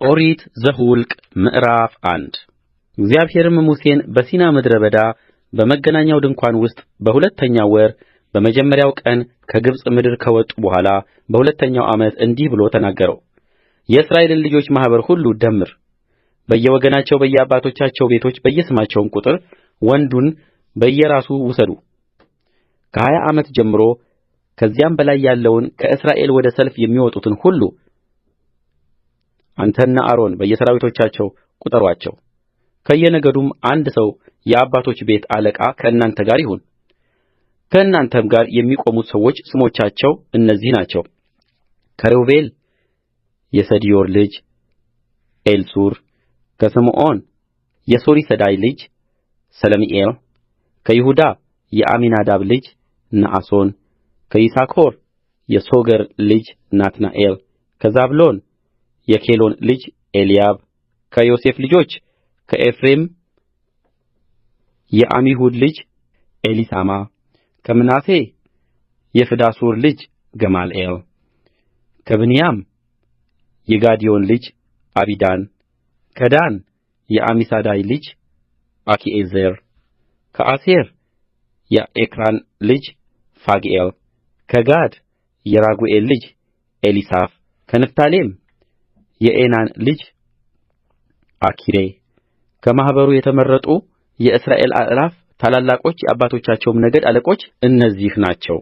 ኦሪት ዘኍልቍ ምዕራፍ 1 እግዚአብሔርም ሙሴን በሲና ምድረ በዳ በመገናኛው ድንኳን ውስጥ በሁለተኛው ወር በመጀመሪያው ቀን ከግብፅ ምድር ከወጡ በኋላ በሁለተኛው ዓመት እንዲህ ብሎ ተናገረው። የእስራኤልን ልጆች ማኅበር ሁሉ ደምር፣ በየወገናቸው በየአባቶቻቸው ቤቶች በየስማቸውም ቍጥር ወንዱን በየራሱ ውሰዱ። ከ20 ዓመት ጀምሮ ከዚያም በላይ ያለውን ከእስራኤል ወደ ሰልፍ የሚወጡትን ሁሉ አንተና አሮን በየሠራዊቶቻቸው ቍጠሩአቸው። ከየነገዱም አንድ ሰው የአባቶች ቤት አለቃ ከእናንተ ጋር ይሁን። ከእናንተም ጋር የሚቆሙት ሰዎች ስሞቻቸው እነዚህ ናቸው: ከሮቤል የሰዲዮር ልጅ ኤሊሱር፣ ከስምዖን የሱሪሰዳይ ልጅ ሰለሚኤል፣ ከይሁዳ የአሚናዳብ ልጅ ነአሶን፣ ከይሳኮር የሶገር ልጅ ናትናኤል፣ ከዛብሎን የኬሎን ልጅ ኤልያብ፣ ከዮሴፍ ልጆች ከኤፍሬም የዓሚሁድ ልጅ ኤሊሳማ፣ ከምናሴ የፍዳሱር ልጅ ገማልኤል፣ ከብንያም የጋዴዮን ልጅ አቢዳን፣ ከዳን የአሚሳዳይ ልጅ አኪዔዘር፣ ከአሴር የኤክራን ልጅ ፋግኤል፣ ከጋድ የራጉኤል ልጅ ኤሊሳፍ፣ ከንፍታሌም የዔናን ልጅ አኪሬ። ከማኅበሩ የተመረጡ የእስራኤል አእላፍ ታላላቆች የአባቶቻቸውም ነገድ አለቆች እነዚህ ናቸው።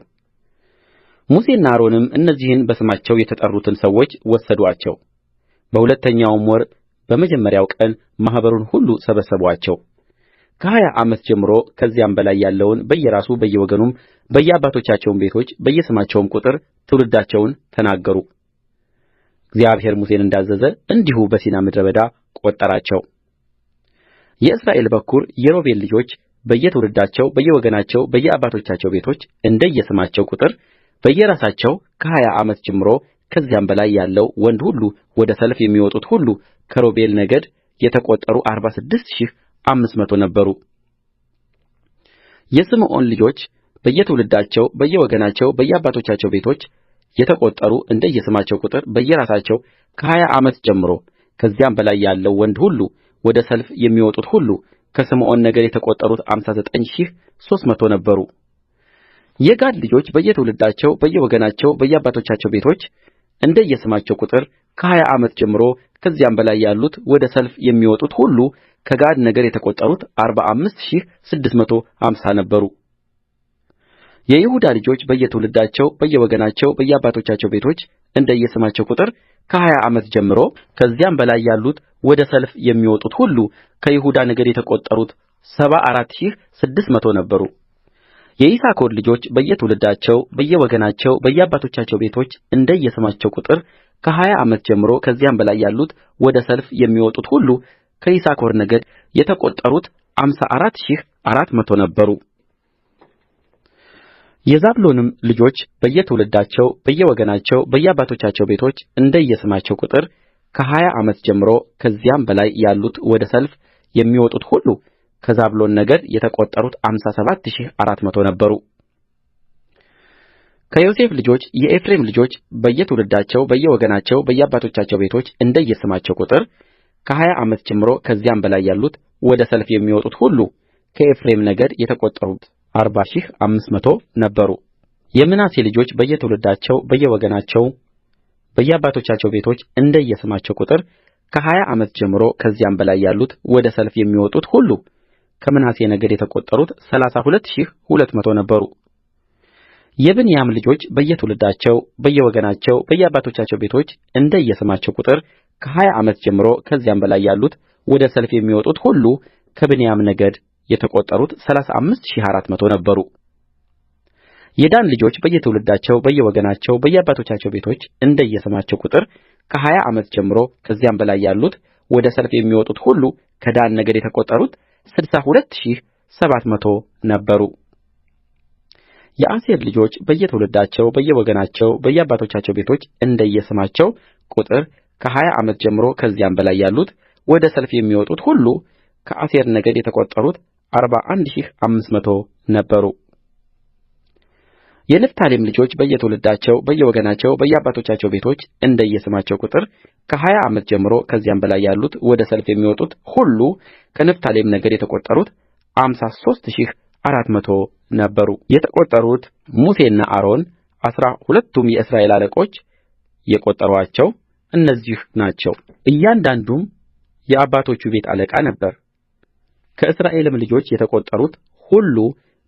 ሙሴና አሮንም እነዚህን በስማቸው የተጠሩትን ሰዎች ወሰዱአቸው። በሁለተኛውም ወር በመጀመሪያው ቀን ማኅበሩን ሁሉ ሰበሰቡአቸው። ከ20 ዓመት ጀምሮ ከዚያም በላይ ያለውን በየራሱ በየወገኑም በየአባቶቻቸውም ቤቶች በየስማቸውም ቍጥር ትውልዳቸውን ተናገሩ። እግዚአብሔር ሙሴን እንዳዘዘ እንዲሁ በሲና ምድረ በዳ ቈጠራቸው። የእስራኤል በኵር የሮቤል ልጆች በየትውልዳቸው በየወገናቸው በየአባቶቻቸው ቤቶች እንደየስማቸው ቍጥር በየራሳቸው ከ20 ዓመት ጀምሮ ከዚያም በላይ ያለው ወንድ ሁሉ ወደ ሰልፍ የሚወጡት ሁሉ ከሮቤል ነገድ የተቈጠሩ 46500 ነበሩ። የስምዖን ልጆች በየትውልዳቸው በየወገናቸው በየአባቶቻቸው ቤቶች የተቈጠሩ እንደየስማቸው ቍጥር በየራሳቸው ከ20 ዓመት ጀምሮ ከዚያም በላይ ያለው ወንድ ሁሉ ወደ ሰልፍ የሚወጡት ሁሉ ከስምዖን ነገድ የተቈጠሩት 59300 ነበሩ። የጋድ ልጆች በየትውልዳቸው በየወገናቸው በየአባቶቻቸው ቤቶች እንደየስማቸው ቍጥር ከ20 ዓመት ጀምሮ ከዚያም በላይ ያሉት ወደ ሰልፍ የሚወጡት ሁሉ ከጋድ ነገድ የተቈጠሩት 45650 ነበሩ። የይሁዳ ልጆች በየትውልዳቸው በየወገናቸው በየአባቶቻቸው ቤቶች እንደየስማቸው ቍጥር ከ20 ዓመት ጀምሮ ከዚያም በላይ ያሉት ወደ ሰልፍ የሚወጡት ሁሉ ከይሁዳ ነገድ የተቈጠሩት 74600 ነበሩ። የይሳኮር ልጆች በየትውልዳቸው በየወገናቸው በየአባቶቻቸው ቤቶች እንደየስማቸው ቍጥር ከ20 ዓመት ጀምሮ ከዚያም በላይ ያሉት ወደ ሰልፍ የሚወጡት ሁሉ ከይሳኮር ነገድ የተቈጠሩት 54400 ነበሩ። የዛብሎንም ልጆች በየትውልዳቸው በየወገናቸው በየአባቶቻቸው ቤቶች እንደየስማቸው ቍጥር ከ20 ዓመት ጀምሮ ከዚያም በላይ ያሉት ወደ ሰልፍ የሚወጡት ሁሉ ከዛብሎን ነገድ የተቈጠሩት 57400 ነበሩ። ከዮሴፍ ልጆች የኤፍሬም ልጆች በየትውልዳቸው በየወገናቸው በየአባቶቻቸው ቤቶች እንደየስማቸው ቍጥር ከ20 ዓመት ጀምሮ ከዚያም በላይ ያሉት ወደ ሰልፍ የሚወጡት ሁሉ ከኤፍሬም ነገድ የተቈጠሩት 40500 ነበሩ። የምናሴ ልጆች በየትውልዳቸው በየወገናቸው በየአባቶቻቸው ቤቶች እንደየስማቸው ቍጥር ከ20 ዓመት ጀምሮ ከዚያም በላይ ያሉት ወደ ሰልፍ የሚወጡት ሁሉ ከምናሴ ነገድ የተቈጠሩት 32200 ነበሩ። የብንያም ልጆች በየትውልዳቸው በየወገናቸው በየአባቶቻቸው ቤቶች እንደየስማቸው ቍጥር ከ20 ዓመት ጀምሮ ከዚያም በላይ ያሉት ወደ ሰልፍ የሚወጡት ሁሉ ከብንያም ነገድ የተቈጠሩት 35400 ነበሩ። የዳን ልጆች በየትውልዳቸው በየወገናቸው በየአባቶቻቸው ቤቶች እንደየስማቸው ቍጥር ከ20 ዓመት ጀምሮ ከዚያም በላይ ያሉት ወደ ሰልፍ የሚወጡት ሁሉ ከዳን ነገድ የተቈጠሩት 62700 ነበሩ። የአሴር ልጆች በየትውልዳቸው በየወገናቸው በየአባቶቻቸው ቤቶች እንደየስማቸው ቍጥር ከ20 ዓመት ጀምሮ ከዚያም በላይ ያሉት ወደ ሰልፍ የሚወጡት ሁሉ ከአሴር ነገድ የተቈጠሩት 41500 ነበሩ። የንፍታሌም ልጆች በየትውልዳቸው በየወገናቸው በየአባቶቻቸው ቤቶች እንደየስማቸው ቍጥር ከ20 ዓመት ጀምሮ ከዚያም በላይ ያሉት ወደ ሰልፍ የሚወጡት ሁሉከንፍታሌም ነገድ የተቈጠሩት 53400 ነበሩ። የተቈጠሩት ሙሴና አሮን 12ቱም የእስራኤል አለቆች የቈጠሩአቸው እነዚህ ናቸው። እያንዳንዱም የአባቶቹ ቤት አለቃ ነበረ። ከእስራኤልም ልጆች የተቈጠሩት ሁሉ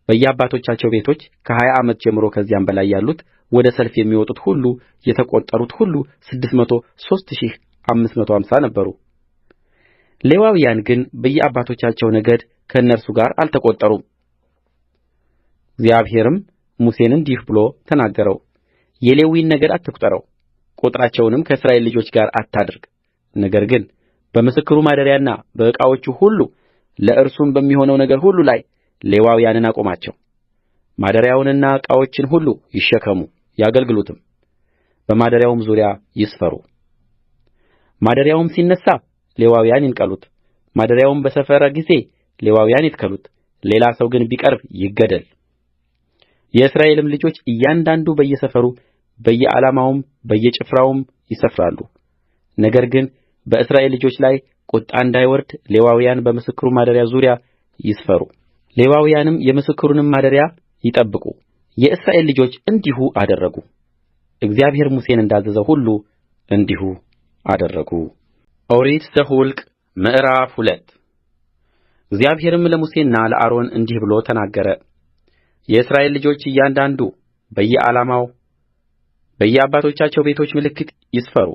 በየአባቶቻቸው ቤቶች ከ20 ዓመት ጀምሮ ከዚያም በላይ ያሉት ወደ ሰልፍ የሚወጡት ሁሉ የተቈጠሩት ሁሉ 603550 ነበሩ። ሌዋውያን ግን በየአባቶቻቸው ነገድ ከእነርሱ ጋር አልተቈጠሩም። እግዚአብሔርም ሙሴን እንዲህ ብሎ ተናገረው። የሌዊን ነገድ አትቍጠረው፣ ቍጥራቸውንም ከእስራኤል ልጆች ጋር አታድርግ። ነገር ግን በምስክሩ ማደሪያና በዕቃዎቹ ሁሉ ለእርሱም በሚሆነው ነገር ሁሉ ላይ ሌዋውያንን አቁማቸው። ማደሪያውንና ዕቃዎችን ሁሉ ይሸከሙ ያገልግሉትም፣ በማደሪያውም ዙሪያ ይስፈሩ። ማደሪያውም ሲነሣ ሌዋውያን ይንቀሉት፣ ማደሪያውም በሰፈረ ጊዜ ሌዋውያን ይትከሉት። ሌላ ሰው ግን ቢቀርብ ይገደል። የእስራኤልም ልጆች እያንዳንዱ በየሰፈሩ በየዓላማውም በየጭፍራውም ይሰፍራሉ። ነገር ግን በእስራኤል ልጆች ላይ ቍጣ እንዳይወርድ ሌዋውያን በምስክሩ ማደሪያ ዙሪያ ይስፈሩ። ሌዋውያንም የምስክሩንም ማደሪያ ይጠብቁ። የእስራኤል ልጆች እንዲሁ አደረጉ። እግዚአብሔር ሙሴን እንዳዘዘው ሁሉ እንዲሁ አደረጉ። ኦሪት ዘኍልቍ ምዕራፍ 2 እግዚአብሔርም ለሙሴና ለአሮን እንዲህ ብሎ ተናገረ። የእስራኤል ልጆች እያንዳንዱ በየዓላማው በየአባቶቻቸው ቤቶች ምልክት ይስፈሩ።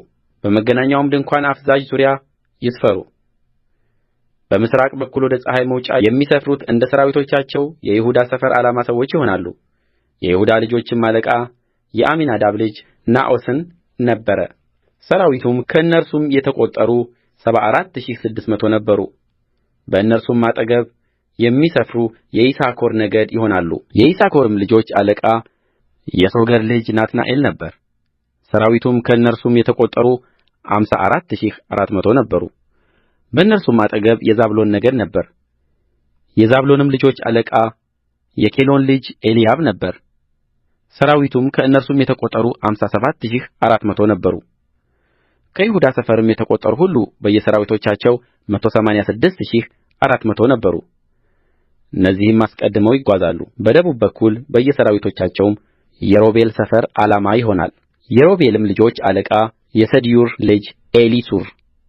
በመገናኛውም ድንኳን አፍዛዥ ዙሪያ ይስፈሩ። በምሥራቅ በኩል ወደ ፀሐይ መውጫ የሚሰፍሩት እንደ ሠራዊቶቻቸው የይሁዳ ሰፈር ዓላማ ሰዎች ይሆናሉ። የይሁዳ ልጆችም አለቃ የአሚናዳብ ልጅ ነአሶን ነበረ። ሠራዊቱም ከእነርሱም የተቈጠሩ 74600 ነበሩ። በእነርሱም አጠገብ የሚሰፍሩ የይሳኮር ነገድ ይሆናሉ። የይሳኮርም ልጆች አለቃ የሶገር ልጅ ናትናኤል ነበረ። ሠራዊቱም ከእነርሱም የተቈጠሩ 54400 ነበሩ። በእነርሱም አጠገብ የዛብሎን ነገድ ነበረ። የዛብሎንም ልጆች አለቃ የኬሎን ልጅ ኤልያብ ነበረ። ሠራዊቱም ከእነርሱም የተቈጠሩ 57400 ነበሩ። ከይሁዳ ሰፈርም የተቈጠሩ ሁሉ በየሠራዊቶቻቸው 186400 ነበሩ። እነዚህም አስቀድመው ይጓዛሉ። በደቡብ በኩል በየሠራዊቶቻቸውም የሮቤል ሰፈር ዓላማ ይሆናል። የሮቤልም ልጆች አለቃ የሰዲዮር ልጅ ኤሊሱር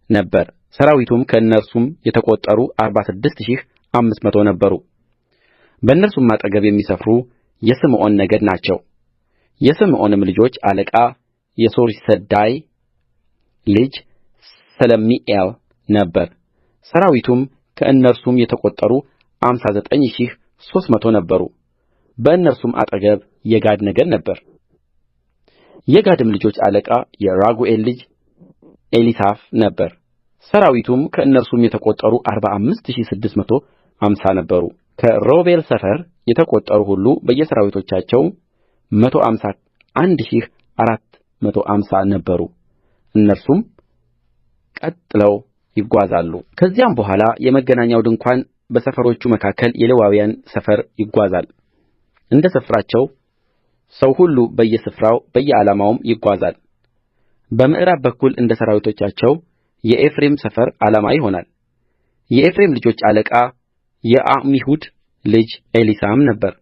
ነበረ። ሠራዊቱም ከእነርሱም የተቈጠሩ 46500 ነበሩ። በእነርሱም አጠገብ የሚሰፍሩ የስምዖን ነገድ ናቸው። የስምዖንም ልጆች አለቃ የሱሪሰዳይ ልጅ ሰለሚኤል ነበረ። ሠራዊቱም ከእነርሱም የተቈጠሩ 59300 ነበሩ። በእነርሱም አጠገብ የጋድ ነገድ ነበረ። የጋድም ልጆች አለቃ የራጉኤል ልጅ ኤሊሳፍ ነበረ። ሠራዊቱም ከእነርሱም የተቈጠሩ 45650 ነበሩ። ከሮቤል ሰፈር የተቈጠሩ ሁሉ በየሠራዊቶቻቸው 151450 ነበሩ። እነርሱም ቀጥለው ይጓዛሉ። ከዚያም በኋላ የመገናኛው ድንኳን በሰፈሮቹ መካከል የሌዋውያን ሰፈር ይጓዛል። እንደ ስፍራቸው ሰው ሁሉ በየስፍራው በየዓላማውም ይጓዛል። በምዕራብ በኩል እንደ ሠራዊቶቻቸው የኤፍሬም ሰፈር ዓላማ ይሆናል። የኤፍሬም ልጆች አለቃ የዓሚሁድ ልጅ ኤሊሳማ ነበረ።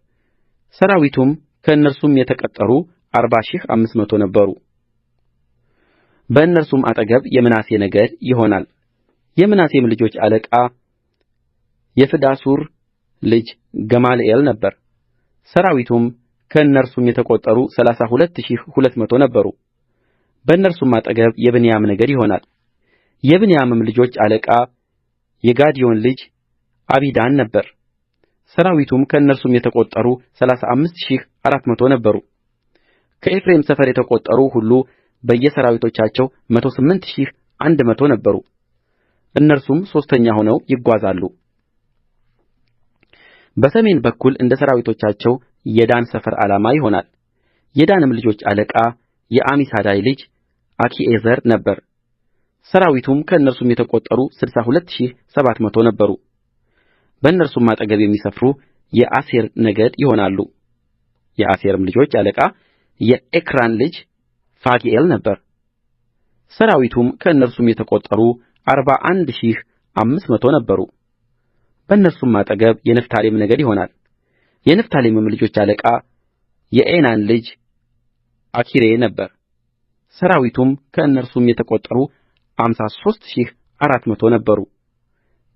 ሠራዊቱም ከእነርሱም የተቈጠሩ 40500 ነበሩ። በእነርሱም አጠገብ የምናሴ ነገድ ይሆናል። የምናሴም ልጆች አለቃ የፍዳሱር ልጅ ገማልኤል ነበረ። ሠራዊቱም ከእነርሱም የተቈጠሩ 32200 ነበሩ። በእነርሱም አጠገብ የብንያም ነገድ ይሆናል። የብንያምም ልጆች አለቃ የጋዴዮን ልጅ አቢዳን ነበረ። ሠራዊቱም ከእነርሱም የተቈጠሩ 35400 ነበሩ። ከኤፍሬም ሰፈር የተቈጠሩ ሁሉ በየሠራዊቶቻቸው 108100 ነበሩ። እነርሱም ሦስተኛ ሆነው ይጓዛሉ። በሰሜን በኩል እንደ ሠራዊቶቻቸው የዳን ሰፈር ዓላማ ይሆናል። የዳንም ልጆች አለቃ የአሚሳዳይ ልጅ አኪዔዘር ነበረ። ሠራዊቱም ከእነርሱም የተቈጠሩ 62700 ነበሩ። በእነርሱም አጠገብ የሚሰፍሩ የአሴር ነገድ ይሆናሉ። የአሴርም ልጆች አለቃ የኤክራን ልጅ ፋግኤል ነበረ። ሠራዊቱም ከእነርሱም የተቈጠሩ 41500 ነበሩ። በእነርሱም አጠገብ የንፍታሌም ነገድ ይሆናል። የንፍታሌምም ልጆች አለቃ የዔናን ልጅ አኪሬ ነበረ። ሠራዊቱም ከእነርሱም የተቈጠሩ 53400 ነበሩ።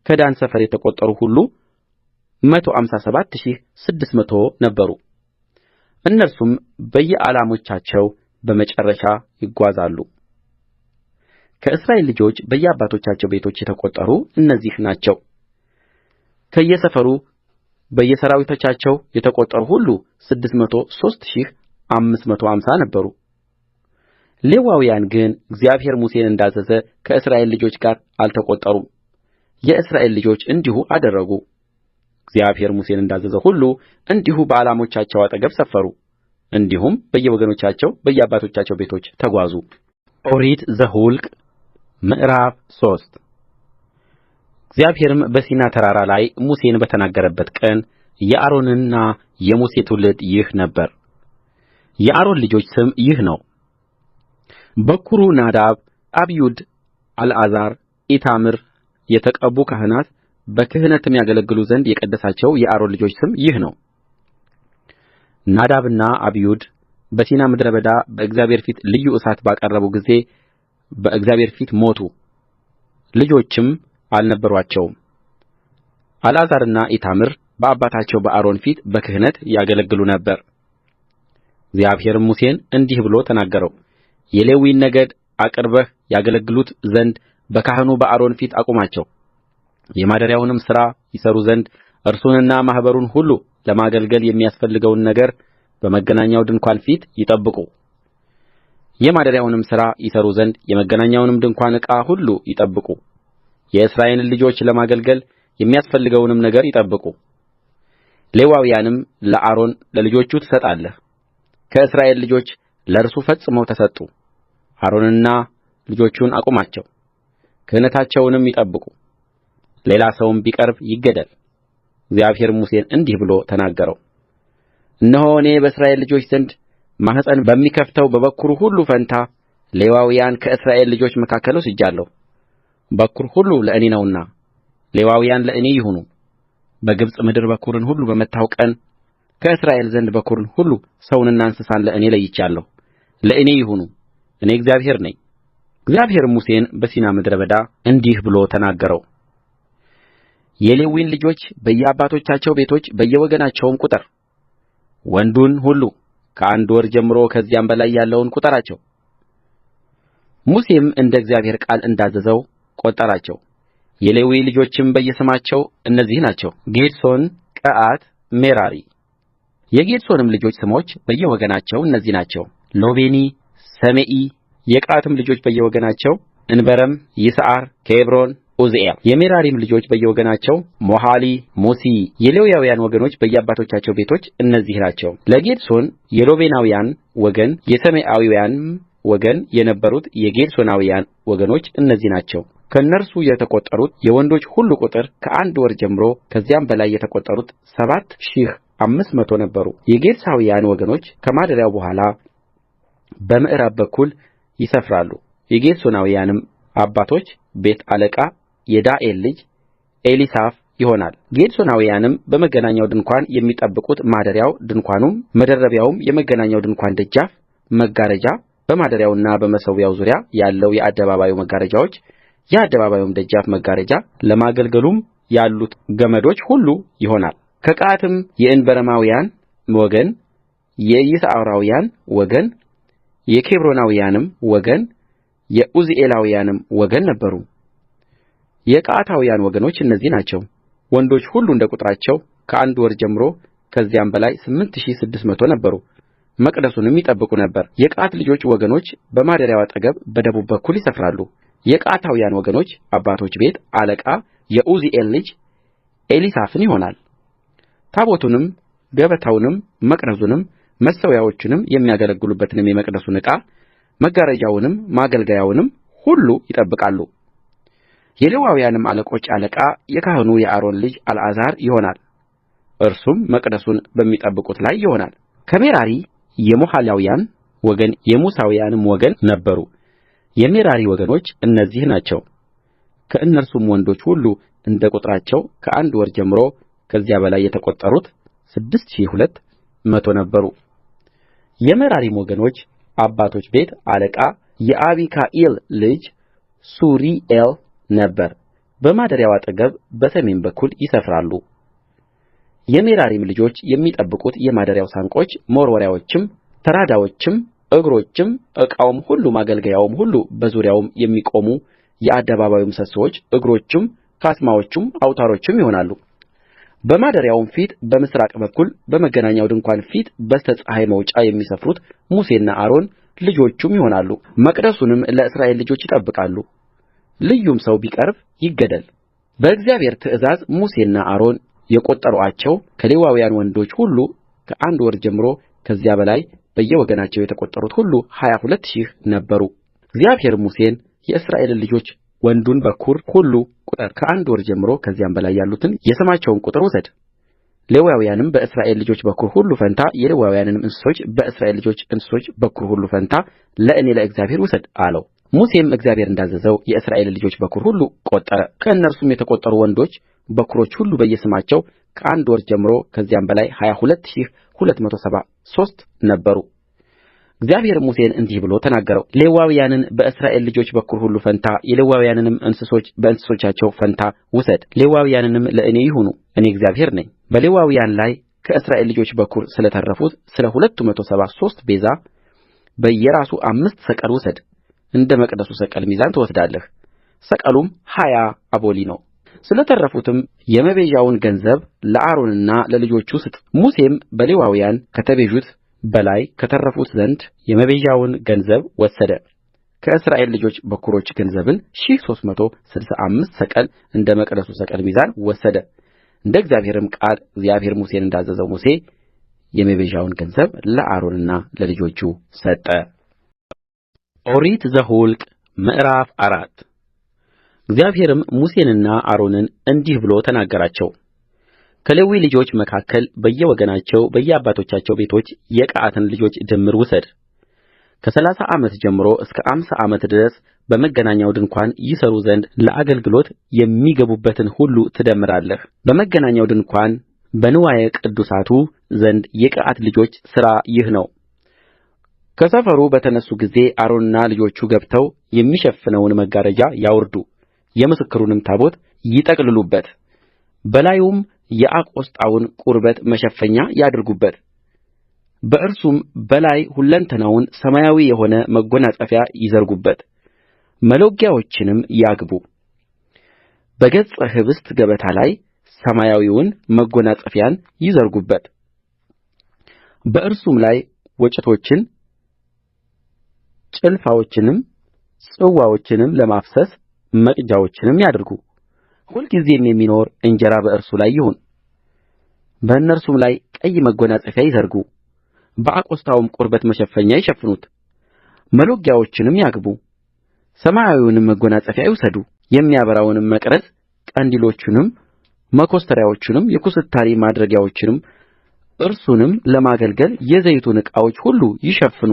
ከዳን ሰፈር የተቈጠሩ ሁሉ 157600 ነበሩ። እነርሱም በየዓላሞቻቸው በመጨረሻ ይጓዛሉ። ከእስራኤል ልጆች በየአባቶቻቸው ቤቶች የተቈጠሩ እነዚህ ናቸው። ከየሰፈሩ በየሠራዊቶቻቸው የተቈጠሩ ሁሉ 603550 ነበሩ። ሌዋውያን ግን እግዚአብሔር ሙሴን እንዳዘዘ ከእስራኤል ልጆች ጋር አልተቈጠሩም። የእስራኤል ልጆች እንዲሁ አደረጉ። እግዚአብሔር ሙሴን እንዳዘዘው ሁሉ እንዲሁ በዓላሞቻቸው አጠገብ ሰፈሩ። እንዲሁም በየወገኖቻቸው በየአባቶቻቸው ቤቶች ተጓዙ። ኦሪት ዘኍልቍ ምዕራፍ 3 እግዚአብሔርም በሲና ተራራ ላይ ሙሴን በተናገረበት ቀን የአሮንና የሙሴ ትውልድ ይህ ነበረ። የአሮን ልጆች ስም ይህ ነው: በኵሩ ናዳብ፣ አብዩድ፣ አልዓዛር፣ ኢታምር። የተቀቡ ካህናት በክህነትም ያገለግሉ ዘንድ የቀደሳቸው የአሮን ልጆች ስም ይህ ነው: ናዳብና አብዩድ በሲና ምድረ በዳ በእግዚአብሔር ፊት ልዩ እሳት ባቀረቡ ጊዜ በእግዚአብሔር ፊት ሞቱ፣ ልጆችም አልነበሩአቸውም። አልዓዛርና ኢታምር በአባታቸው በአሮን ፊት በክህነት ያገለግሉ ነበር። እግዚአብሔርም ሙሴን እንዲህ ብሎ ተናገረው: የሌዊን ነገድ አቅርበህ ያገለግሉት ዘንድ በካህኑ በአሮን ፊት አቁማቸው። የማደሪያውንም ሥራ ይሠሩ ዘንድ እርሱንና ማኅበሩን ሁሉ ለማገልገል የሚያስፈልገውን ነገር በመገናኛው ድንኳን ፊት ይጠብቁ። የማደሪያውንም ሥራ ይሠሩ ዘንድ የመገናኛውን ድንኳን ዕቃ ሁሉ ይጠብቁ። የእስራኤልን ልጆች ለማገልገል የሚያስፈልገውንም ነገር ይጠብቁ። ሌዋውያንም ለአሮን ለልጆቹ ትሰጣለህ። ከእስራኤል ልጆች ለእርሱ ፈጽመው ተሰጡ። አሮንንና ልጆቹን አቁማቸው፣ ክህነታቸውንም ይጠብቁ። ሌላ ሰውም ቢቀርብ ይገደል። እግዚአብሔርም ሙሴን እንዲህ ብሎ ተናገረው: እነሆ እኔ በእስራኤል ልጆች ዘንድ ማኅፀን በሚከፍተው በበኵሩ ሁሉ ፋንታ ሌዋውያን ከእስራኤል ልጆች መካከል ወስጃለሁ። በኵር ሁሉ ለእኔ ነውና ሌዋውያን ለእኔ ይሁኑ። በግብፅ ምድር በኵርን ሁሉ በመታሁ ቀን ከእስራኤል ዘንድ በኵርን ሁሉ ሰውንና እንስሳን ለእኔ ለይቻለሁ፣ ለእኔ ይሁኑ። እኔ እግዚአብሔር ነኝ። እግዚአብሔርም ሙሴን በሲና ምድረ በዳ እንዲህ ብሎ ተናገረው: የሌዊን ልጆች በየአባቶቻቸው ቤቶች በየወገናቸውም ቍጠር። ወንዱን ሁሉ ከ1 ወር ጀምሮ ከዚያም በላይ ያለውን ቍጠራቸው። ሙሴም እንደ እግዚአብሔር ቃል እንዳዘዘው ቈጠራቸው። የሌዊ ልጆችም በየስማቸው እነዚህ ናቸው: ጌድሶን፣ ቀዓት፣ ሜራሪ። የጌድሶንም ልጆች ስሞች በየወገናቸው እነዚህ ናቸው: ሎቤኒ፣ ሰሜኢ። የቀዓትም ልጆች በየወገናቸው እንበረም፣ ይስዓር፣ ኬብሮን፣ ዑዝኤል። የሜራሪም ልጆች በየወገናቸው ሞሖሊ፣ ሙሲ። የሌዋውያን ወገኖች በየአባቶቻቸው ቤቶች እነዚህ ናቸው: ለጌድሶን የሎቤናውያን ወገን የሰሜአውያንም ወገን የነበሩት የጌድሶናውያን ወገኖች እነዚህ ናቸው። ከእነርሱ የተቈጠሩት የወንዶች ሁሉ ቍጥር ከ1 ወር ጀምሮ ከዚያም በላይ የተቈጠሩት 7500 ነበሩ። የጌድሶናውያን ወገኖች ከማደሪያው በኋላ በምዕራብ በኩል ይሰፍራሉ። የጌድሶናውያንም አባቶች ቤት አለቃ የዳኤል ልጅ ኤሊሳፍ ይሆናል። ጌድሶናውያንም በመገናኛው ድንኳን የሚጠብቁት ማደሪያው፣ ድንኳኑም፣ መደረቢያውም፣ የመገናኛው ድንኳን ደጃፍ፣ መጋረጃ፣ በማደሪያውና በመሠዊያው ዙሪያ ያለው የአደባባዩ መጋረጆች፣ የአደባባዩም ደጃፍ መጋረጃ፣ ለማገልገሉም ያሉት ገመዶች ሁሉ ይሆናል። ከቀዓትም የእንበረማውያን ወገን፣ የይስዓራውያን ወገን፣ የኬብሮናውያንም ወገን፣ የዑዝኤላውያንም ወገን ነበሩ። የቀዓታውያን ወገኖች እነዚህ ናቸው: ወንዶች ሁሉ እንደ ቍጥራቸው ከ1 ወር ጀምሮ ከዚያም በላይ 8600 ነበሩ። መቅደሱንም ይጠብቁ ነበር። የቀዓት ልጆች ወገኖች በማደሪያው አጠገብ በደቡብ በኩል ይሰፍራሉ። የቀዓታውያን ወገኖች አባቶች ቤት አለቃ የዑዝኤል ልጅ ኤሊሳፍን ይሆናል። ታቦቱንም፣ ገበታውንም፣ መቅረዙንም፣ መሠዊያዎቹንም፣ የሚያገለግሉበትንም የመቅደሱን ዕቃ፣ መጋረጃውንም፣ ማገልገያውንም ሁሉ ይጠብቃሉ። የሌዋውያንም አለቆች አለቃ የካህኑ የአሮን ልጅ አልዓዛር ይሆናል። እርሱም መቅደሱን በሚጠብቁት ላይ ይሆናል። ከሜራሪ የሞሖላውያን ወገን የሙሳውያንም ወገን ነበሩ። የሜራሪ ወገኖች እነዚህ ናቸው። ከእነርሱም ወንዶች ሁሉ እንደ ቍጥራቸው ከአንድ ወር ጀምሮ ከዚያ በላይ የተቈጠሩት 6200 ነበሩ። የሜራሪም ወገኖች አባቶች ቤት አለቃ የአቢካኢል ልጅ ሱሪኤል ነበረ። በማደሪያው አጠገብ በሰሜን በኩል ይሰፍራሉ። የሜራሪም ልጆች የሚጠብቁት የማደሪያው ሳንቆች፣ መወርወሪያዎችም፣ ተራዳዎችም፣ እግሮችም፣ ዕቃውም ሁሉ ማገልገያውም ሁሉ በዙሪያውም የሚቆሙ የአደባባዩ ምሰሶች፣ እግሮቹም፣ ካስማዎቹም አውታሮቹም ይሆናሉ። በማደሪያውም ፊት በምሥራቅ በኩል በመገናኛው ድንኳን ፊት በስተ ፀሐይ መውጫ የሚሰፍሩት ሙሴና አሮን ልጆቹም ይሆናሉ። መቅደሱንም ለእስራኤል ልጆች ይጠብቃሉ። ልዩም ሰው ቢቀርብ ይገደል። በእግዚአብሔር ትእዛዝ ሙሴና አሮን የቈጠሩአቸው ከሌዋውያን ወንዶች ሁሉ ከአንድ ወር ጀምሮ ከዚያ በላይ በየወገናቸው የተቈጠሩት ሁሉ 22000 ነበሩ። እግዚአብሔርም ሙሴን የእስራኤልን ልጆች ወንዱን በኵር ሁሉ ቍጠር፣ ከአንድ ወር ጀምሮ ከዚያም በላይ ያሉትን የስማቸውን ቍጥር ውሰድ። ሌዋውያንም በእስራኤል ልጆች በኵር ሁሉ ፋንታ የሌዋውያንንም እንስሶች በእስራኤል ልጆች እንስሶች በኵር ሁሉ ፋንታ ለእኔ ለእግዚአብሔር ውሰድ አለው። ሙሴም እግዚአብሔር እንዳዘዘው የእስራኤልን ልጆች በኵር ሁሉ ቈጠረ። ከእነርሱም የተቈጠሩ ወንዶች በኵሮች ሁሉ በየስማቸው ከአንድ ወር ጀምሮ ከዚያም በላይ 22273 ነበሩ። እግዚአብሔርም ሙሴን እንዲህ ብሎ ተናገረው። ሌዋውያንን በእስራኤል ልጆች በኵር ሁሉ ፋንታ የሌዋውያንንም እንስሶች በእንስሶቻቸው ፋንታ ውሰድ። ሌዋውያንም ለእኔ ይሁኑ፣ እኔ እግዚአብሔር ነኝ። በሌዋውያን ላይ ከእስራኤል ልጆች በኵር ስለ ተረፉት ስለ 273 ቤዛ በየራሱ 5 ሰቅል ውሰድ። እንደ መቅደሱ ሰቅል ሚዛን ትወስዳለህ። ሰቅሉም 20 አቦሊ ነው። ስለ ተረፉትም የመቤዣውን ገንዘብ ለአሮንና ለልጆቹ ስጥ። ሙሴም በሌዋውያን ከተቤዡት በላይ ከተረፉት ዘንድ የመቤዣውን ገንዘብ ወሰደ። ከእስራኤል ልጆች በኵሮች ገንዘብን 1365 ሰቅል እንደ መቅደሱ ሰቅል ሚዛን ወሰደ። እንደ እግዚአብሔርም ቃል እግዚአብሔር ሙሴን እንዳዘዘው ሙሴ የመቤዣውን ገንዘብ ለአሮንና ለልጆቹ ሰጠ። ኦሪት ዘኍልቍ ምዕራፍ 4 እግዚአብሔርም ሙሴንና አሮንን እንዲህ ብሎ ተናገራቸው። ከሌዊ ልጆች መካከል በየወገናቸው በየአባቶቻቸው ቤቶች የቀዓትን ልጆች ድምር ውሰድ። ከ30 ዓመት ጀምሮ እስከ 50 ዓመት ድረስ በመገናኛው ድንኳን ይሠሩ ዘንድ ለአገልግሎት የሚገቡበትን ሁሉ ትደምራለህ። በመገናኛው ድንኳን በንዋየ ቅድሳቱ ዘንድ የቀዓት ልጆች ሥራ ይህ ነው። ከሰፈሩ በተነሱ ጊዜ አሮንና ልጆቹ ገብተው የሚሸፍነውን መጋረጃ ያውርዱ፣ የምስክሩንም ታቦት ይጠቅልሉበት፣ በላዩም የአቆስጣውን ቁርበት መሸፈኛ ያድርጉበት። በእርሱም በላይ ሁለንተናውን ሰማያዊ የሆነ መጐናጸፊያ ይዘርጉበት፣ መሎጊያዎችንም ያግቡ። በገጸ ኅብስት ገበታ ላይ ሰማያዊውን መጐናጸፊያን ይዘርጉበት። በእርሱም ላይ ወጭቶችን ጭልፋዎችንም ጽዋዎችንም ለማፍሰስ መቅጃዎችንም ያድርጉ። ሁልጊዜም የሚኖር እንጀራ በእርሱ ላይ ይሁን። በእነርሱም ላይ ቀይ መጐናጸፊያ ይዘርጉ፣ በአቆስጣውም ቁርበት መሸፈኛ ይሸፍኑት። መሎጊያዎችንም ያግቡ፣ ሰማያዊውንም መጐናጸፊያ ይውሰዱ። የሚያበራውንም መቅረዝ፣ ቀንዲሎቹንም፣ መኰስተሪያዎቹንም፣ የኩስታሪ ማድረጊያዎቹንም እርሱንም ለማገልገል የዘይቱን ዕቃዎች ሁሉ ይሸፍኑ።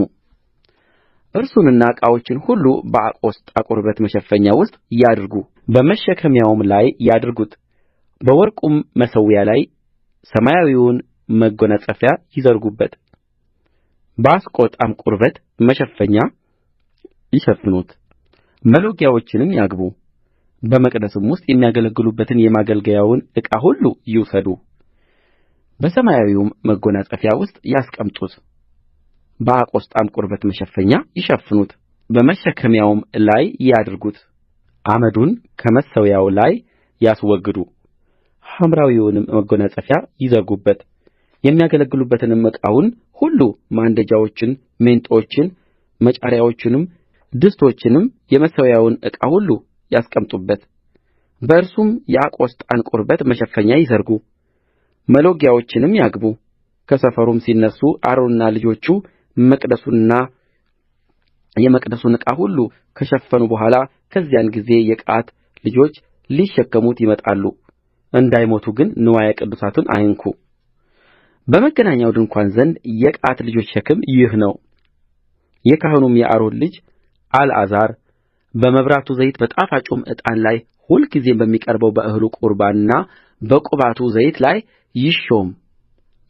እርሱንና ዕቃዎቹን ሁሉ በአቆስጣ ቁርበት መሸፈኛ ውስጥ ያድርጉ፣ በመሸከሚያውም ላይ ያድርጉት። በወርቁም መሠዊያ ላይ ሰማያዊውን መጐናጸፊያ ይዘርጉበት፣ በአቆስጣም ቁርበት መሸፈኛ ይሸፍኑት። መሎጊያዎቹንም ያግቡ፣ በመቅደስም ውስጥ የሚያገለግሉበትን የማገልገያውን ዕቃ ሁሉ ይውሰዱ፣ በሰማያዊውም መጐናጸፊያ ውስጥ ያስቀምጡት። በአቆስጣም ቁርበት መሸፈኛ ይሸፍኑት፣ በመሸከሚያውም ላይ ያድርጉት። አመዱን ከመሠዊያው ላይ ያስወግዱ፣ ሐምራዊውንም መጐናጸፊያ ይዘርጉበት። የሚያገለግሉበትንም ዕቃውን ሁሉ ማንደጃዎችን፣ ሜንጦችን፣ መጫሪያዎችንም፣ ድስቶችንም የመሠዊያውን ዕቃ ሁሉ ያስቀምጡበት። በእርሱም የአቆስጣን ቁርበት መሸፈኛ ይዘርጉ፣ መሎጊያዎችንም ያግቡ። ከሰፈሩም ሲነሡ አሮንና ልጆቹ መቅደሱንና የመቅደሱን ዕቃ ሁሉ ከሸፈኑ በኋላ ከዚያን ጊዜ የቀዓት ልጆች ሊሸከሙት ይመጣሉ። እንዳይሞቱ ግን ንዋየ ቅድሳቱን አይንኩ። በመገናኛው ድንኳን ዘንድ የቀዓት ልጆች ሸክም ይህ ነው። የካህኑም የአሮን ልጅ አልዓዛር በመብራቱ ዘይት በጣፋጩም ዕጣን ላይ ሁልጊዜም በሚቀርበው በእህሉ ቍርባንና በቅባቱ ዘይት ላይ ይሾም።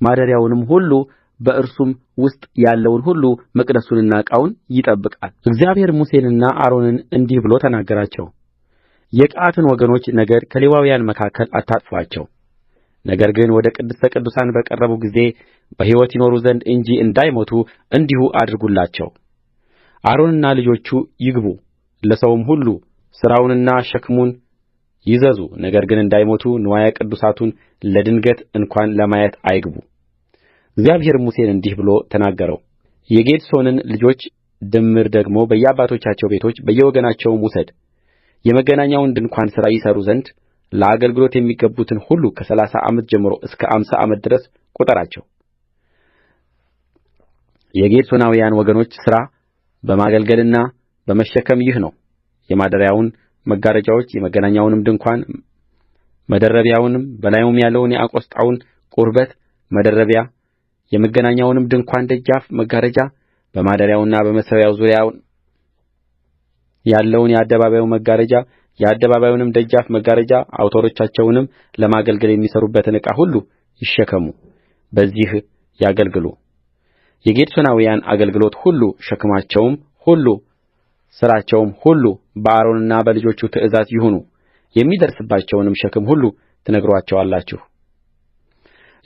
ማደሪያውንም ሁሉ በእርሱም ውስጥ ያለውን ሁሉ መቅደሱንና ዕቃውን ይጠብቃል። ሙሴንና አሮንን እንዲህ ብሎ ተናገራቸው። የቀዓትን ወገኖች ነገድ ከሌዋውያን መካከል አታጥፉአቸው። ነገር ግን ወደ ቅድስተ ቅዱሳን በቀረቡ ጊዜ በሕይወት ይኖሩ ዘንድ እንጂ እንዳይሞቱ እንዲሁ አድርጉላቸው። አሮንና ልጆቹ ይግቡ፣ ለሰውም ሁሉ ሥራውንና ሸክሙን ይዘዙ። ነገር ግን እንዳይሞቱ ንዋየ ቅድሳቱን ለድንገት እንኳን ለማየት አይግቡ። ሙሴን እንዲህ ብሎ ተናገረው። የጌድሶንን ልጆች ድምር ደግሞ በየአባቶቻቸው ቤቶች በየወገናቸውም ውሰድ። የመገናኛውን ድንኳን ሥራ ይሠሩ ዘንድ ለአገልግሎት የሚገቡትን ሁሉ ከ30 ዓመት ጀምሮ እስከ 50 ዓመት ድረስ ቍጠራቸው። የጌድሶናውያን ወገኖች ሥራ በማገልገልና በመሸከም ይህ ነው። የማደሪያውን መጋረጆች፣ የመገናኛውንም ድንኳን መደረቢያውንም፣ በላዩም ያለውን የአቆስጣውን ቁርበት መደረቢያ፣ የመገናኛውንም ድንኳን ደጃፍ መጋረጃ፣ በማደሪያውና በመሠዊያው ዙሪያ ያለውን የአደባባዩ መጋረጃ፣ የአደባባዩንም ደጃፍ መጋረጃ፣ አውታሮቻቸውንም ለማገልገል የሚሠሩበትን ዕቃ ሁሉ ይሸከሙ፣ በዚህ ያገልግሉ። የጌድሶናውያን አገልግሎት ሁሉ ሸክማቸውም ሁሉ ሥራቸውም ሁሉ በአሮንና በልጆቹ ትእዛዝ ይሁኑ። የሚደርስባቸውንም ሸክም ሁሉ ትነግሩአቸዋላችሁ።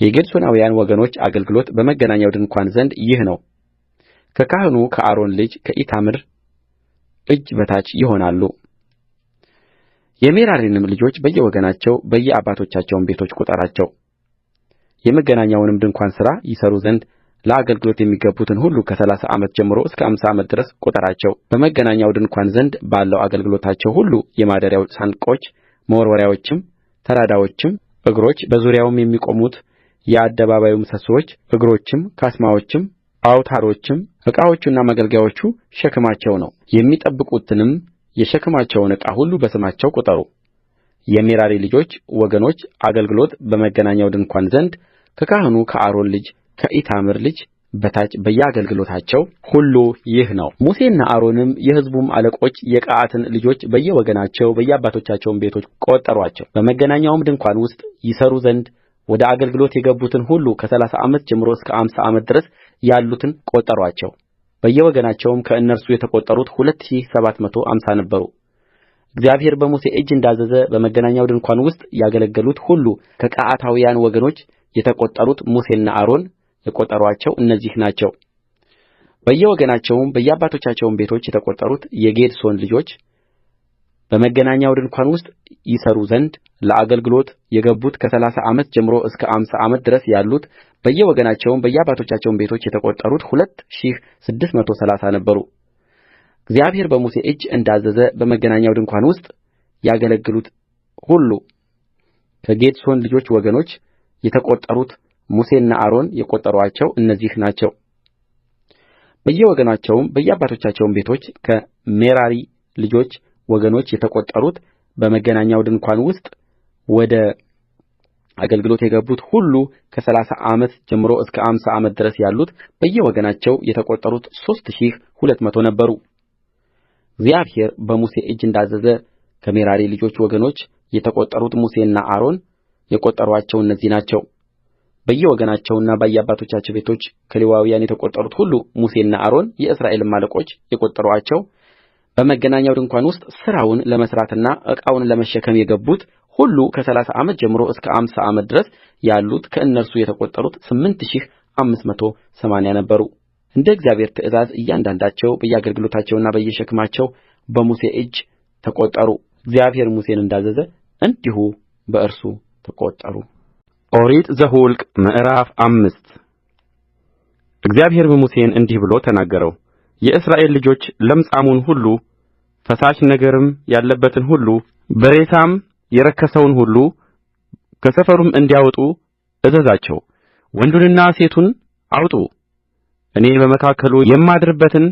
የጌድሶናውያን ወገኖች አገልግሎት በመገናኛው ድንኳን ዘንድ ይህ ነው። ከካህኑ ከአሮን ልጅ ከኢታምር እጅ በታች ይሆናሉ። የሜራሪንም ልጆች በየወገናቸው በየአባቶቻቸውም ቤቶች ቍጠራቸው። የመገናኛውንም ድንኳን ሥራ ይሠሩ ዘንድ ለአገልግሎት የሚገቡትን ሁሉ ከ30 ዓመት ጀምሮ እስከ 50 ዓመት ድረስ ቍጠራቸው። በመገናኛው ድንኳን ዘንድ ባለው አገልግሎታቸው ሁሉ የማደሪያው ሳንቆች፣ መወርወሪያዎችም፣ ተራዳዎችም፣ እግሮች፣ በዙሪያውም የሚቆሙት የአደባባዩ ምሰሶች እግሮችም፣ ካስማዎችም፣ አውታሮችም፣ ዕቃዎቹና ማገልገያዎቹ ሸክማቸው ነው። የሚጠብቁትንም የሸክማቸውን ዕቃ ሁሉ በስማቸው ቍጠሩ። የሜራሪ ልጆች ወገኖች አገልግሎት በመገናኛው ድንኳን ዘንድ ከካህኑ ከአሮን ልጅ ከኢታምር ልጅ በታች በየአገልግሎታቸው ሁሉ ይህ ነው። ሙሴና አሮንም የሕዝቡም አለቆች የቀዓትን ልጆች በየወገናቸው በየአባቶቻቸውም ቤቶች ቈጠሩአቸው። በመገናኛውም ድንኳን ውስጥ ይሠሩ ዘንድ ወደ አገልግሎት የገቡትን ሁሉ ከ30 ዓመት ጀምሮ እስከ 50 ዓመት ድረስ ያሉትን ቈጠሩአቸው። በየወገናቸውም ከእነርሱ የተቈጠሩት 2750 ነበሩ። እግዚአብሔር በሙሴ እጅ እንዳዘዘ በመገናኛው ድንኳን ውስጥ ያገለገሉት ሁሉ ከቀዓታውያን ወገኖች የተቈጠሩት ሙሴና አሮን የቈጠሩአቸው እነዚህ ናቸው። በየወገናቸውም በየአባቶቻቸውም ቤቶች የተቈጠሩት የጌድሶን ልጆች በመገናኛው ድንኳን ውስጥ ይሠሩ ዘንድ ለአገልግሎት የገቡት ከ30 ዓመት ጀምሮ እስከ 50 ዓመት ድረስ ያሉት በየወገናቸውም በየአባቶቻቸውም ቤቶች የተቈጠሩት 2630 ነበሩ። እግዚአብሔር በሙሴ እጅ እንዳዘዘ በመገናኛው ድንኳን ውስጥ ያገለግሉት ሁሉ ከጌድሶን ልጆች ወገኖች የተቈጠሩት ሙሴና አሮን የቈጠሩአቸው እነዚህ ናቸው። በየወገናቸውም በየአባቶቻቸውም ቤቶች ከሜራሪ ልጆች ወገኖች የተቈጠሩት በመገናኛው ድንኳን ውስጥ ወደ አገልግሎት የገቡት ሁሉ ከ30 ዓመት ጀምሮ እስከ 50 ዓመት ድረስ ያሉት በየወገናቸው የተቈጠሩት 3200 ነበሩ። እግዚአብሔር በሙሴ እጅ እንዳዘዘ ከሜራሪ ልጆች ወገኖች የተቈጠሩት ሙሴና አሮን የቈጠሩአቸው እነዚህ ናቸው። በየወገናቸውና በየአባቶቻቸው ቤቶች ከሌዋውያን የተቈጠሩት ሁሉ ሙሴና አሮን የእስራኤልም አለቆች የቈጠሩአቸው በመገናኛው ድንኳን ውስጥ ሥራውን ለመሥራትና ዕቃውን ለመሸከም የገቡት ሁሉ ከ30 ዓመት ጀምሮ እስከ 50 ዓመት ድረስ ያሉት ከእነርሱ የተቈጠሩት 8580 ነበሩ። እንደ እግዚአብሔር ትእዛዝ እያንዳንዳቸው በየአገልግሎታቸውና በየሸክማቸው በሙሴ እጅ ተቈጠሩ። እግዚአብሔር ሙሴን እንዳዘዘ እንዲሁ በእርሱ ተቈጠሩ። ኦሪት ዘኍልቍ ምዕራፍ 5 እግዚአብሔርም ሙሴን እንዲህ ብሎ ተናገረው። የእስራኤል ልጆች ለምጻሙን ሁሉ ፈሳሽ ነገርም ያለበትን ሁሉ በሬሳም የረከሰውን ሁሉ ከሰፈሩም እንዲያወጡ እዘዛቸው። ወንዱንና ሴቱን አውጡ። እኔ በመካከሉ የማድርበትን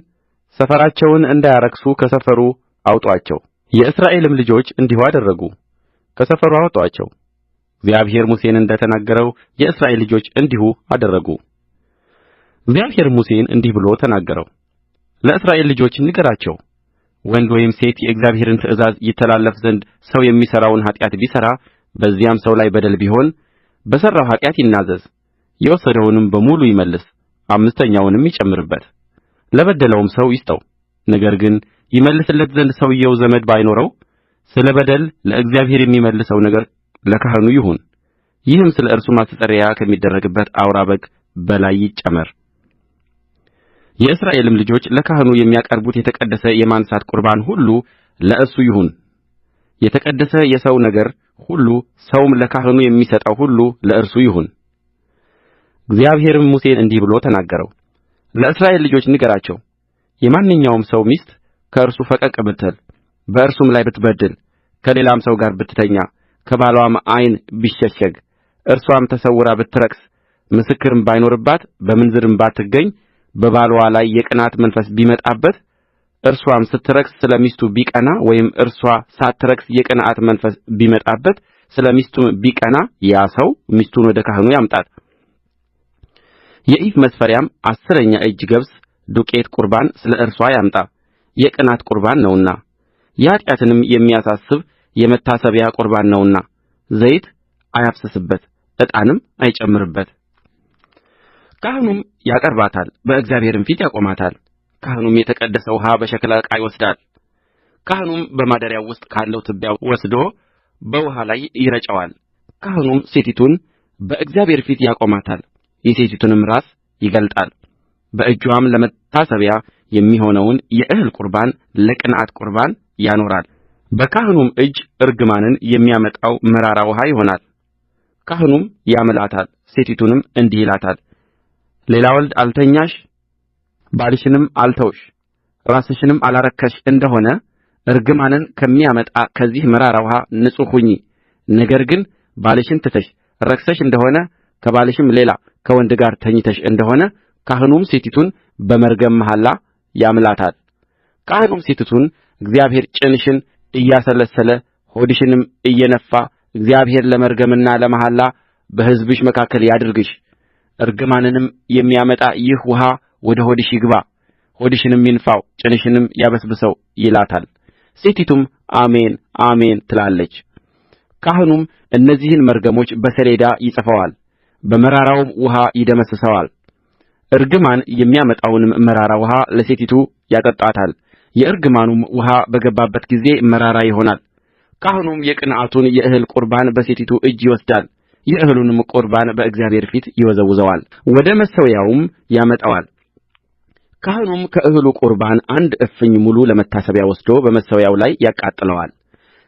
ሰፈራቸውን እንዳያረክሱ ከሰፈሩ አውጡአቸው። የእስራኤልም ልጆች እንዲሁ አደረጉ፣ ከሰፈሩ አወጡአቸው። እግዚአብሔር ሙሴን እንደ ተናገረው የእስራኤል ልጆች እንዲሁ አደረጉ። እግዚአብሔር ሙሴን እንዲህ ብሎ ተናገረው። ለእስራኤል ልጆች ንገራቸው፣ ወንድ ወይም ሴት የእግዚአብሔርን ትእዛዝ ይተላለፍ ዘንድ ሰው የሚሠራውን ኃጢአት ቢሠራ በዚያም ሰው ላይ በደል ቢሆን በሠራው ኃጢአት ይናዘዝ፣ የወሰደውንም በሙሉ ይመልስ፣ አምስተኛውንም ይጨምርበት፣ ለበደለውም ሰው ይስጠው። ነገር ግን ይመልስለት ዘንድ ሰውዮው ዘመድ ባይኖረው ስለ በደል ለእግዚአብሔር የሚመልሰው ነገር ለካህኑ ይሁን። ይህም ስለ እርሱ ማስተስረያ ከሚደረግበት አውራ በግ በላይ ይጨመር። የእስራኤልም ልጆች ለካህኑ የሚያቀርቡት የተቀደሰ የማንሣት ቍርባን ሁሉ ለእርሱ ይሁን። የተቀደሰ የሰው ነገር ሁሉ ሰውም ለካህኑ የሚሰጠው ሁሉ ለእርሱ ይሁን። እግዚአብሔርም ሙሴን እንዲህ ብሎ ተናገረው። ለእስራኤል ልጆች ንገራቸው፣ የማንኛውም ሰው ሚስት ከእርሱ ፈቀቅ ብትል፣ በእርሱም ላይ ብትበድል፣ ከሌላም ሰው ጋር ብትተኛ፣ ከባልዋም ዓይን ቢሸሸግ፣ እርሷም ተሰውራ ብትረክስ፣ ምስክርም ባይኖርባት፣ በምንዝርም ባትገኝ፣ በባልዋ ላይ የቅንዓት መንፈስ ቢመጣበት፣ እርሷም ስትረክስ ስለ ሚስቱ ቢቀና፣ ወይም እርሷ ሳትረክስ የቅንዓት መንፈስ ቢመጣበት ስለ ሚስቱም ቢቀና፣ ያ ሰው ሚስቱን ወደ ካህኑ ያምጣት። የኢፍ መስፈሪያም 10ኛ እጅ ገብስ ዱቄት ቍርባን ስለ እርስዋ ያምጣ፣ የቅንዓት ቍርባን ነውና፣ የኃጢአትንም የሚያሳስብ የመታሰቢያ ቍርባን ነውና። ዘይት አያፍስስበት፣ ዕጣንም አይጨምርበት። ካህኑም ያቀርባታል፣ በእግዚአብሔርም ፊት ያቆማታል። ካህኑም የተቀደሰ ውኃ በሸክላ ዕቃ ይወስዳል። ካህኑም በማደሪያው ውስጥ ካለው ትቢያ ወስዶ በውኃ ላይ ይረጨዋል። ካህኑም ሴቲቱን በእግዚአብሔር ፊት ያቆማታል፣ የሴቲቱንም ራስ ይገልጣል። በእጅዋም ለመታሰቢያ የሚሆነውን የእህል ቍርባን ለቅንዓት ቍርባን ያኖራል። በካህኑም እጅ እርግማንን የሚያመጣው መራራ ውኃ ይሆናል። ካህኑም ያምላታል፣ ሴቲቱንም እንዲህ ይላታል፣ ሌላ ወንድ አልተኛሽ፣ ባልሽንም አልተውሽ፣ ራስሽንም አላረከስሽ እንደሆነ እርግማንን ከሚያመጣ ከዚህ መራራ ውኃ ንጹሕ ሁኚ። ነገር ግን ባልሽን ትተሽ ረክሰሽ እንደሆነ ከባልሽም ሌላ ከወንድ ጋር ተኝተሽ እንደሆነ ካህኑም ሴቲቱን በመርገም መሐላ ያምላታል። ካህኑም ሴቲቱን እግዚአብሔር ጭንሽን እያሰለሰለ ሆድሽንም እየነፋ እግዚአብሔር ለመርገምና ለመሐላ በሕዝብሽ መካከል ያድርግሽ፣ እርግማንንም የሚያመጣ ይህ ውኃ ወደ ሆድሽ ይግባ፣ ሆድሽንም ይንፋው፣ ጭንሽንም ያበስብሰው ይላታል። ሴቲቱም አሜን አሜን ትላለች። ካህኑም እነዚህን መርገሞች በሰሌዳ ይጽፈዋል፣ በመራራውም ውኃ ይደመስሰዋል። እርግማን የሚያመጣውንም መራራ ውኃ ለሴቲቱ ያጠጣታል። የእርግማኑም ውኃ በገባበት ጊዜ መራራ ይሆናል። ካህኑም የቅንዓቱን የእህል ቍርባን በሴቲቱ እጅ ይወስዳል፣ የእህሉንም ቍርባን በእግዚአብሔር ፊት ይወዘውዘዋል፣ ወደ መሠዊያውም ያመጣዋል። ካህኑም ከእህሉ ቍርባን 1 እፍኝ ሙሉ ለመታሰቢያ ወስዶ በመሠዊያው ላይ ያቃጥለዋል።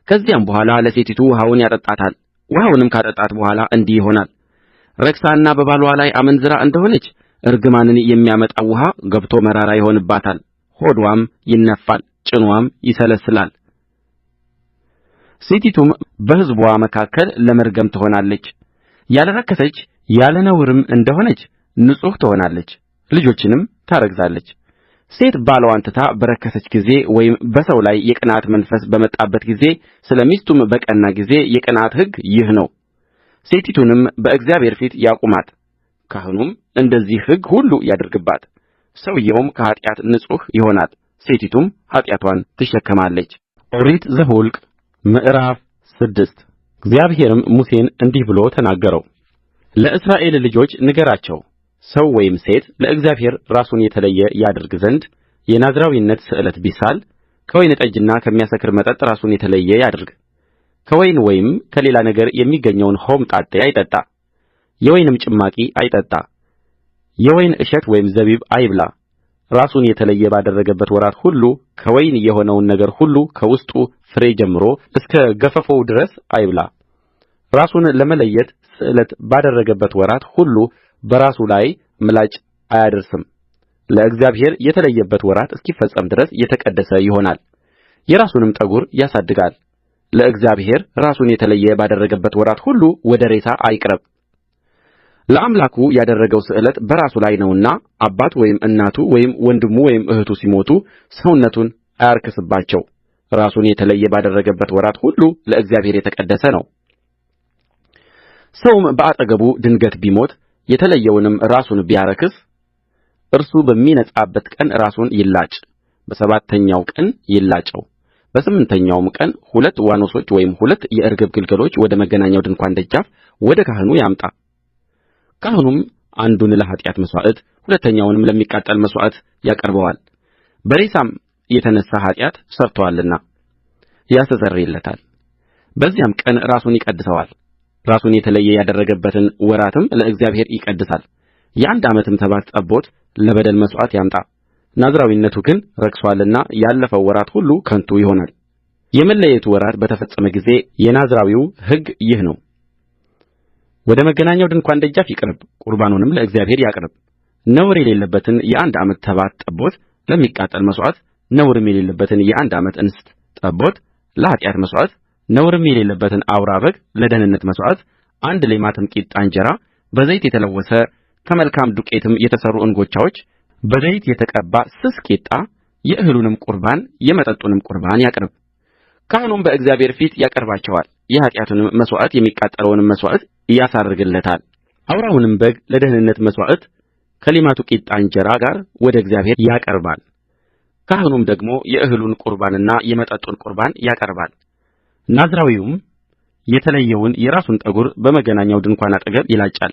ከዚያም በኋላ ለሴቲቱ ውኃውን ያጠጣታል። ውኃውንም ካጠጣት በኋላ እንዲህ ይሆናል፣ ረክሳና በባልዋ ላይ አመንዝራ እንደሆነች እርግማንን የሚያመጣው ውኃ ገብቶ መራራ ይሆንባታል። ሆድዋም ይነፋል፣ ጭንዋም ይሰለስላል። ሴቲቱም በሕዝብዋ መካከል ለመርገም ትሆናለች። ያልረከሰች ያለ ነውርም እንደሆነች ንጹሕ ትሆናለች፣ ልጆችንም ታረግዛለች። ሴት ባልዋን ትታ በረከሰች ጊዜ ወይም በሰው ላይ የቅንዓት መንፈስ በመጣበት ጊዜ ስለ ሚስቱም በቀና ጊዜ የቅንዓት ሕግ ይህ ነው። ሴቲቱንም በእግዚአብሔር ፊት ያቁማት፣ ካህኑም እንደዚህ ሕግ ሁሉ ያድርግባት። ሰውዮውም ከኃጢአት ንጹሕ ይሆናል፣ ሴቲቱም ኃጢአትዋን ትሸከማለች። ኦሪት ዘኍልቍ ምዕራፍ 6 እግዚአብሔርም ሙሴን እንዲህ ብሎ ተናገረው። ለእስራኤል ልጆች ንገራቸው፣ ሰው ወይም ሴት ለእግዚአብሔር ራሱን የተለየ ያደርግ ዘንድ የናዝራዊነት ስእለት ቢሳል ከወይን ጠጅና ከሚያሰክር መጠጥ ራሱን የተለየ ያድርግ። ከወይን ወይም ከሌላ ነገር የሚገኘውን ሆምጣጤ አይጠጣ፣ የወይንም ጭማቂ አይጠጣ፣ የወይን እሸት ወይም ዘቢብ አይብላ። ራሱን የተለየ ባደረገበት ወራት ሁሉ ከወይን የሆነውን ነገር ሁሉ ከውስጡ ፍሬ ጀምሮ እስከ ገፈፎው ድረስ አይብላ። ራሱን ለመለየት ስእለት ባደረገበት ወራት ሁሉ በራሱ ላይ ምላጭ አያደርስም። ለእግዚአብሔር የተለየበት ወራት እስኪፈጸም ድረስ የተቀደሰ ይሆናል። የራሱንም ጠጕር ያሳድጋል። ለእግዚአብሔር ራሱን የተለየ ባደረገበት ወራት ሁሉ ወደ ሬሳ አይቅረብ። ለአምላኩ ያደረገው ስእለት በራሱ ላይ ነውና አባቱ ወይም እናቱ ወይም ወንድሙ ወይም እህቱ ሲሞቱ ሰውነቱን አያርክስባቸው። ራሱን የተለየ ባደረገበት ወራት ሁሉ ለእግዚአብሔር የተቀደሰ ነው። ሰውም በአጠገቡ ድንገት ቢሞት የተለየውንም ራሱን ቢያረክስ እርሱ በሚነጻበት ቀን ራሱን ይላጭ፣ በሰባተኛው ቀን ይላጨው። በስምንተኛውም ቀን 2 ዋኖሶች ወይም 2 የርግብ ግልገሎች ወደ መገናኛው ድንኳን ደጃፍ ወደ ካህኑ ያምጣ። ካህኑም አንዱን ለኃጢአት መሥዋዕት ሁለተኛውንም ለሚቃጠል መሥዋዕት ያቀርበዋል። በሬሳም የተነሣ ኃጢአት ሠርቶአልና ያስተሰርይለታል። በዚያም ቀን ራሱን ይቀድሰዋል። ራሱን የተለየ ያደረገበትን ወራትም ለእግዚአብሔር ይቀድሳል። የአንድ ዓመትም ተባት ጠቦት ለበደል መሥዋዕት ያምጣ። ናዝራዊነቱ ግን ረክሶአልና ያለፈው ወራት ሁሉ ከንቱ ይሆናል። የመለየቱ ወራት በተፈጸመ ጊዜ የናዝራዊው ሕግ ይህ ነው። ወደ መገናኛው ድንኳን ደጃፍ ይቅረብ፣ ቁርባኑንም ለእግዚአብሔር ያቅርብ። ነውር የሌለበትን የአንድ ዓመት ተባት ጠቦት ለሚቃጠል መሥዋዕት፣ ነውርም የሌለበትን የአንድ ዓመት እንስት ጠቦት ለኃጢአት መሥዋዕት፣ ነውርም የሌለበትን አውራ በግ ለደኅንነት መሥዋዕት፣ 1 ሌማትም ቂጣ እንጀራ በዘይት የተለወሰ ከመልካም ዱቄትም የተሠሩ እንጐቻዎች፣ በዘይት የተቀባ ስስ ቂጣ፣ የእህሉንም ቍርባን የመጠጡንም ቍርባን ያቅርብ። ካህኑም በእግዚአብሔር ፊት ያቀርባቸዋል። የኃጢአቱንም መሥዋዕት የሚቃጠለውንም መሥዋዕት ያሳርግለታል። አውራውንም በግ ለደኅንነት መሥዋዕት ከሌማቱ ቂጣ እንጀራ ጋር ወደ እግዚአብሔር ያቀርባል። ካህኑም ደግሞ የእህሉን ቍርባንና የመጠጡን ቍርባን ያቀርባል። ናዝራዊውም የተለየውን የራሱን ጠጕር በመገናኛው ድንኳን አጠገብ ይላጫል።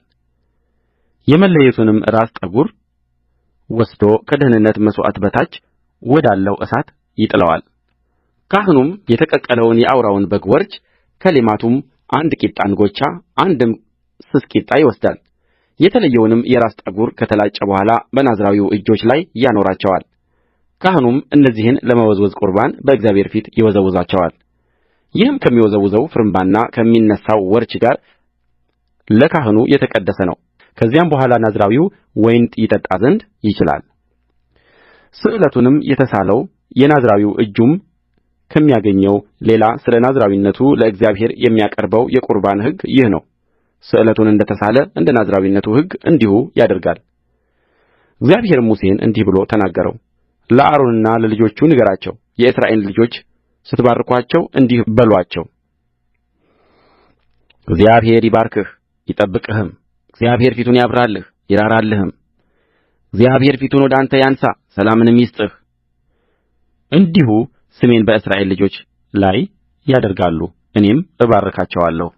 የመለየቱንም ራስ ጠጕር ወስዶ ከደኅንነት መሥዋዕት በታች ወዳለው እሳት ይጥለዋል። ካህኑም የተቀቀለውን የአውራውን በግ ወርች ከሌማቱም 1 ቂጣ እንጐቻ አንድም ስስ ቂጣ ይወስዳል። የተለየውንም የራስ ጠጕር ከተላጨ በኋላ በናዝራዊው እጆች ላይ ያኖራቸዋል። ካህኑም እነዚህን ለመወዝወዝ ቍርባን በእግዚአብሔር ፊት ይወዘውዛቸዋል። ይህም ከሚወዘወዘው ፍርምባና ከሚነሣው ወርች ጋር ለካህኑ የተቀደሰ ነው። ከዚያም በኋላ ናዝራዊው ወይን ይጠጣ ዘንድ ይችላል። ስእለቱንም የተሳለው የናዝራዊው እጁም ከሚያገኘው ሌላ ስለ ናዝራዊነቱ ለእግዚአብሔር የሚያቀርበው የቍርባን ሕግ ይህ ነው። ስእለቱን እንደ ተሳለ እንደ ናዝራዊነቱ ሕግ እንዲሁ ያደርጋል። እግዚአብሔርም ሙሴን እንዲህ ብሎ ተናገረው። ለአሮንና ለልጆቹ ንገራቸው፣ የእስራኤልን ልጆች ስትባርኩአቸው እንዲህ በሉአቸው፣ እግዚአብሔር ይባርክህ ይጠብቅህም። እግዚአብሔር ፊቱን ያብራልህ ይራራልህም። እግዚአብሔር ፊቱን ወደ አንተ ያንሣ ሰላምንም ይስጥህ። እንዲሁ ስሜን በእስራኤል ልጆች ላይ ያደርጋሉ፣ እኔም እባርካቸዋለሁ።